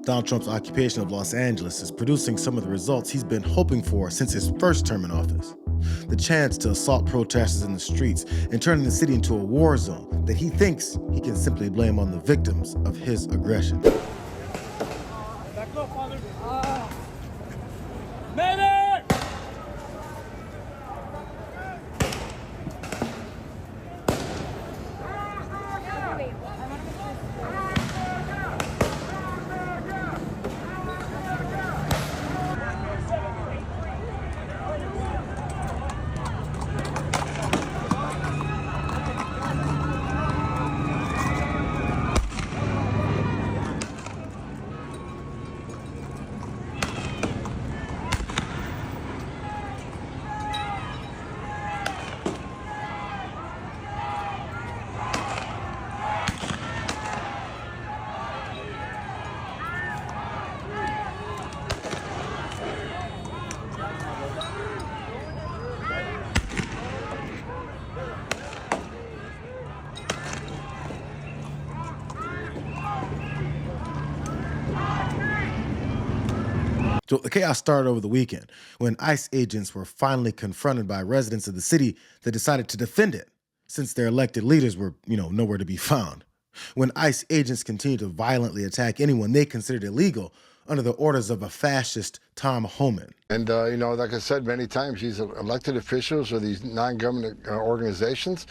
Donald Trump's occupation of Los Angeles is producing some of the results he's been hoping for since his first term in office. The chance to assault protesters in the streets and turning the city into a war zone that he thinks he can simply blame on the victims of his aggression. Back up, Father. Medic! So the chaos started over the weekend when ICE agents were finally confronted by residents of the city that decided to defend it since their elected leaders were, nowhere to be found. When ICE agents continued to violently attack anyone they considered illegal under the orders of a fascist Tom Homan. And, like I said many times, these elected officials or these non-government organizations,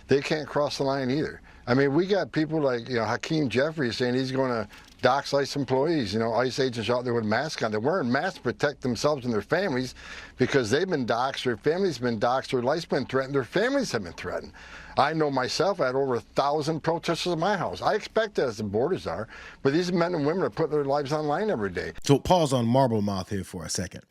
they can't cross the line either. I mean, we got people like, Hakeem Jeffries saying he's going to dox ICE employees. ICE agents out there with masks on. They're wearing masks to protect themselves and their families because they've been doxxed, their families have been doxxed, their life's been threatened, their families have been threatened. I know myself, I had over 1,000 protesters at my house. I expect that as the borders are, but these men and women are putting their lives online every day. So pause on Marble Mouth here for a second.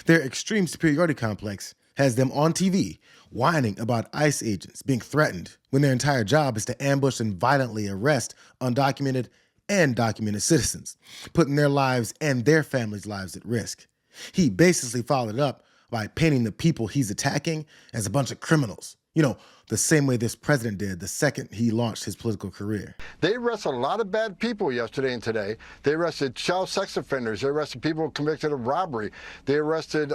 Their extreme superiority complex has them on TV whining about ICE agents being threatened when their entire job is to ambush and violently arrest undocumented and documented citizens, putting their lives and their families' lives at risk. He basically followed it up by painting the people he's attacking as a bunch of criminals. The same way this president did the second he launched his political career. They arrested a lot of bad people yesterday and today. They arrested child sex offenders. They arrested people convicted of robbery. They arrested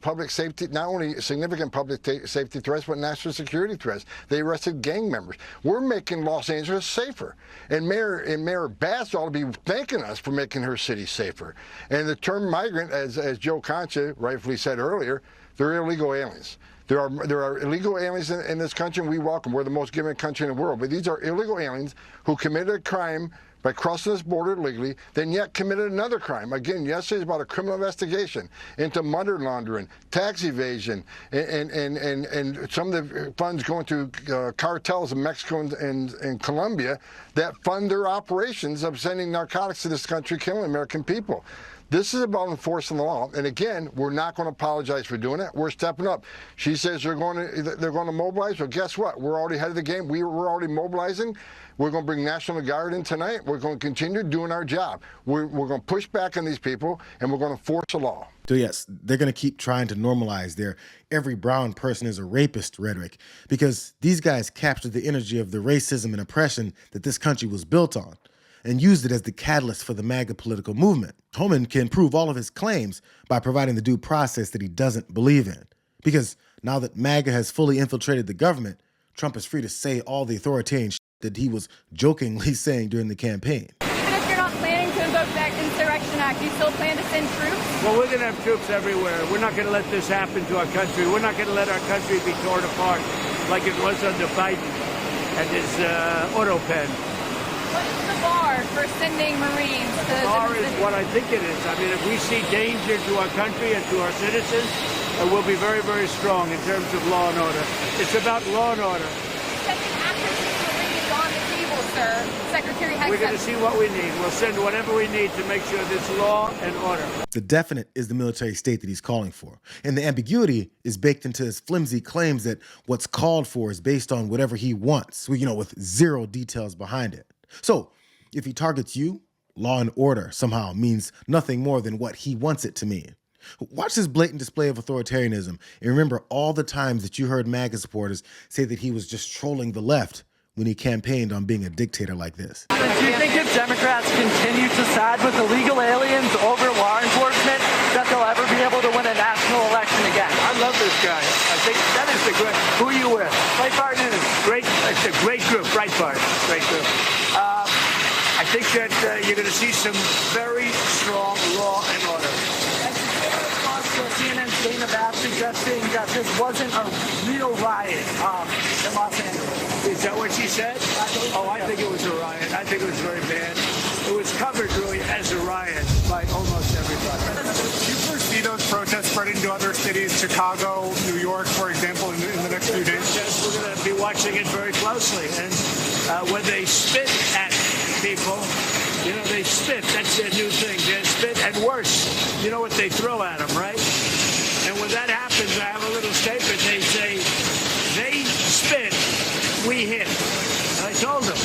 public safety, not only significant public safety threats, but national security threats. They arrested gang members. We're making Los Angeles safer. And Mayor Bass ought to be thanking us for making her city safer. And the term migrant, as Joe Concha rightfully said earlier, they're illegal aliens. There are illegal aliens in this country, and we welcome. We're the most giving country in the world. But these are illegal aliens who committed a crime by crossing this border illegally, then yet committed another crime. Again, yesterday's about a criminal investigation into money laundering, tax evasion, and some of the funds going to cartels in Mexico and Colombia that fund their operations of sending narcotics to this country, killing American people. This is about enforcing the law, and again, we're not going to apologize for doing it. We're stepping up. She says they're going to mobilize. Well, guess what? We're already ahead of the game. We're already mobilizing. We're going to bring National Guard in tonight. We're going to continue doing our job. We're going to push back on these people, and we're going to force the law. So yes, they're going to keep trying to normalize their every brown person is a rapist rhetoric because these guys captured the energy of the racism and oppression that this country was built on and used it as the catalyst for the MAGA political movement. Homan can prove all of his claims by providing the due process that he doesn't believe in. Because now that MAGA has fully infiltrated the government, Trump is free to say all the authoritarian shit that he was jokingly saying during the campaign. Even if you're not planning to invoke that Insurrection Act, you still plan to send troops? Well, we're going to have troops everywhere. We're not going to let this happen to our country. We're not going to let our country be torn apart like it was under Biden and his auto pen. What's the bar for sending Marines to the bar is what I think it is. I mean, if we see danger to our country and to our citizens, we'll be very, very strong in terms of law and order. It's about law and order. Sending active Marines on the table, sir. Secretary Hexum. We're going to see what we need. We'll send whatever we need to make sure there's law and order. The definite is the military state that he's calling for. And the ambiguity is baked into his flimsy claims that what's called for is based on whatever he wants, with zero details behind it. So if he targets you, law and order somehow means nothing more than what he wants it to mean. Watch this blatant display of authoritarianism and remember all the times that you heard MAGA supporters say that he was just trolling the left when he campaigned on being a dictator like this. Do you think if Democrats continue to side with illegal aliens over law enforcement, that they'll ever be able to win a national election again? I love this guy. I think that is the great. Who are you with? Breitbart News. Great. It's a great group. Breitbart. Great group. I think that you're going to see some very strong law and order. CNN's Dana Bass suggesting that this wasn't a real riot in Los Angeles. Is that what she said? I think it was a riot. I think it was very bad. It was covered really as a riot by almost everybody. Do you foresee those protests spreading to other cities, Chicago, New York, for example, in the next few days? Yes, we're going to be watching it very closely. And when they spit at people, you know, they spit. That's their new thing. They spit, and worse, you know what they throw at them, right? And when that happens, I have a little statement. They say, they spit, we hit. And I told them,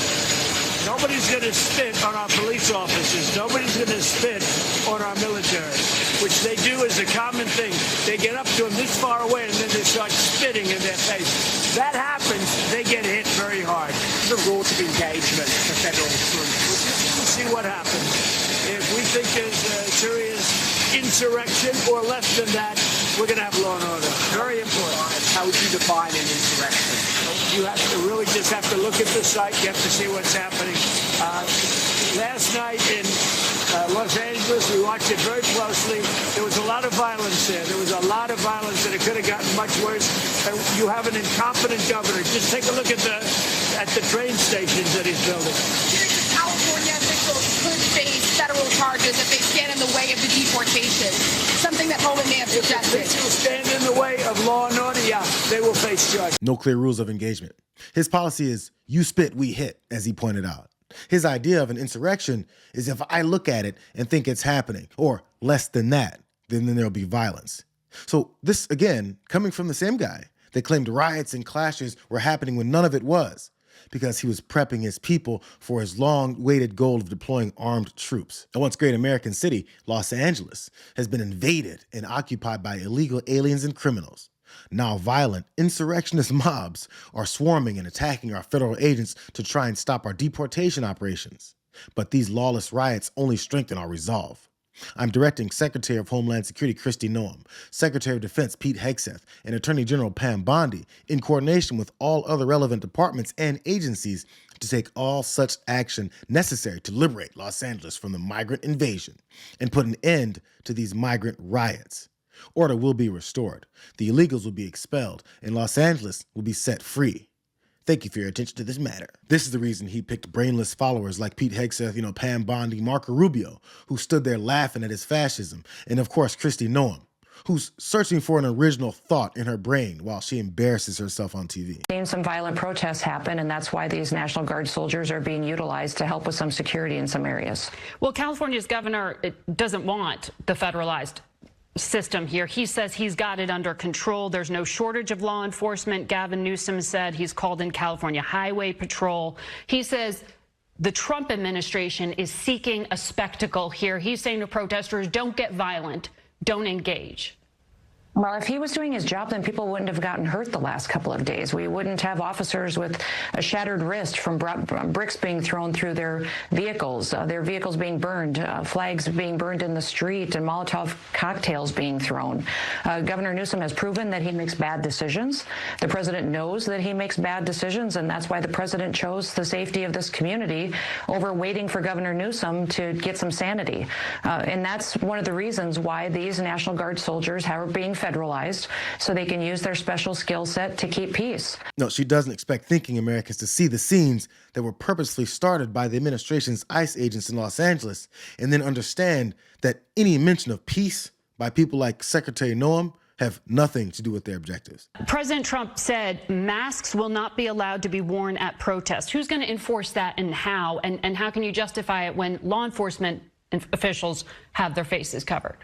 nobody's going to spit on our police officers. Nobody's going to spit on our military, which they do as a common thing. They get up to them this far away, and then they start spitting in their face. That happens, they get hit very hard. The rules of engagement for federal troops. We'll see what happens. If we think there's a serious insurrection or less than that, we're going to have law and order. Very important. How would you define an insurrection? You have to really just have to look at the site. You have to see what's happening. Last night in Los Angeles, we watched it very closely. There was a lot of violence there. There was a lot of violence, and it could have gotten much worse. And you have an incompetent governor. Just take a look at the train stations that he's building. California officials could face federal charges if they stand in the way of the deportation, something that Holman may have suggested. If they stand in the way of law and order, yeah, they will face charges. No clear rules of engagement. His policy is you spit, we hit, as he pointed out. His idea of an insurrection is if I look at it and think it's happening, or less than that, then there'll be violence. So this, again, coming from the same guy that claimed riots and clashes were happening when none of it was, because he was prepping his people for his long-awaited goal of deploying armed troops. A once great American city, Los Angeles, has been invaded and occupied by illegal aliens and criminals. Now violent, insurrectionist mobs are swarming and attacking our federal agents to try and stop our deportation operations. But these lawless riots only strengthen our resolve. I'm directing Secretary of Homeland Security Kristi Noem, Secretary of Defense Pete Hegseth, and Attorney General Pam Bondi, in coordination with all other relevant departments and agencies, to take all such action necessary to liberate Los Angeles from the migrant invasion and put an end to these migrant riots. Order will be restored, the illegals will be expelled, and Los Angeles will be set free. Thank you for your attention to this matter. This is the reason he picked brainless followers like Pete Hegseth, Pam Bondi, Marco Rubio, who stood there laughing at his fascism, and of course Kristi Noem, who's searching for an original thought in her brain while she embarrasses herself on TV. Seen some violent protests happen, and that's why these National Guard soldiers are being utilized to help with some security in some areas. Well, California's governor doesn't want the federalized system here. He says he's got it under control. There's no shortage of law enforcement. Gavin Newsom said he's called in California Highway Patrol. He says the Trump administration is seeking a spectacle here. He's saying to protesters, don't get violent, don't engage. Well, if he was doing his job, then people wouldn't have gotten hurt the last couple of days. We wouldn't have officers with a shattered wrist from bricks being thrown through their vehicles being burned, flags being burned in the street, and Molotov cocktails being thrown. Governor Newsom has proven that he makes bad decisions. The president knows that he makes bad decisions, and that's why the president chose the safety of this community over waiting for Governor Newsom to get some sanity. And that's one of the reasons why these National Guard soldiers are being federalized, so they can use their special skill set to keep peace. No, she doesn't expect thinking Americans to see the scenes that were purposely started by the administration's ICE agents in Los Angeles, and then understand that any mention of peace by people like Secretary Noem have nothing to do with their objectives. President Trump said masks will not be allowed to be worn at protests. Who's going to enforce that, and how? And how can you justify it when law enforcement officials have their faces covered?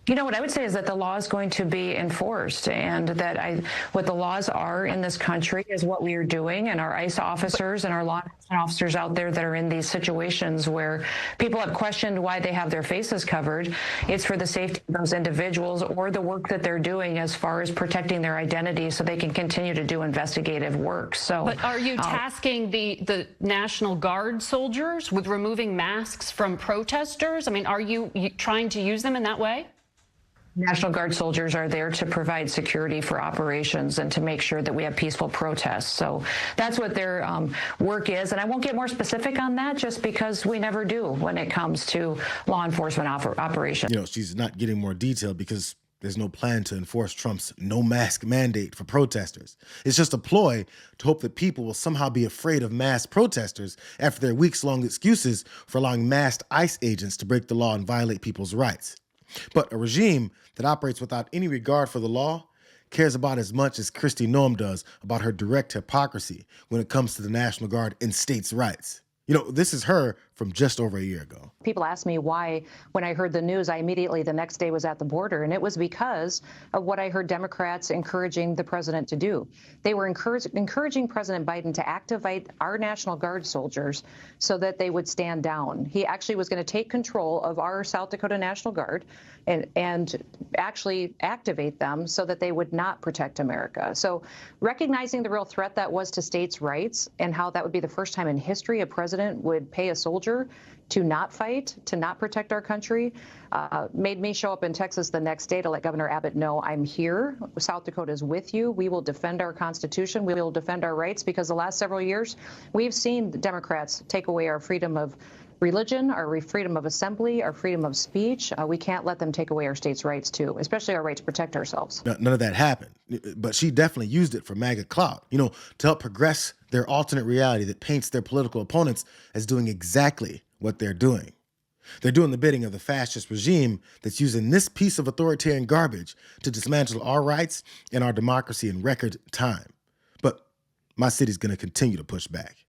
You know, what I would say is that the law is going to be enforced, and that what the laws are in this country is what we are doing, and our ICE officers and our law enforcement officers out there that are in these situations where people have questioned why they have their faces covered. It's for the safety of those individuals or the work that they're doing as far as protecting their identity so they can continue to do investigative work. So, but are you tasking the National Guard soldiers with removing masks from protesters? I mean, are you trying to use them in that way? National Guard soldiers are there to provide security for operations and to make sure that we have peaceful protests. So that's what their work is. And I won't get more specific on that just because we never do when it comes to law enforcement operations. You know, she's not getting more detailed because there's no plan to enforce Trump's no mask mandate for protesters. It's just a ploy to hope that people will somehow be afraid of mass protesters after their weeks-long excuses for allowing masked ICE agents to break the law and violate people's rights. But a regime that operates without any regard for the law cares about as much as Kristi Noem does about her direct hypocrisy when it comes to the National Guard and states' rights. You know, this is her from just over a year ago. People ask me why, when I heard the news, I immediately the next day was at the border. And it was because of what I heard Democrats encouraging the president to do. They were encouraging President Biden to activate our National Guard soldiers so that they would stand down. He actually was going to take control of our South Dakota National Guard and actually activate them so that they would not protect America. So recognizing the real threat that was to states' rights and how that would be the first time in history a president would pay a soldier to not fight, to not protect our country, made me show up in Texas the next day to let Governor Abbott know I'm here. South Dakota is with you. We will defend our Constitution. We will defend our rights, because the last several years we've seen the Democrats take away our freedom of religion, our freedom of assembly, our freedom of speech. We can't let them take away our states' rights, too, especially our right to protect ourselves. None of that happened, but she definitely used it for MAGA clout, you know, to help progress their alternate reality that paints their political opponents as doing exactly what they're doing. They're doing the bidding of the fascist regime that's using this piece of authoritarian garbage to dismantle our rights and our democracy in record time. But my city's going to continue to push back.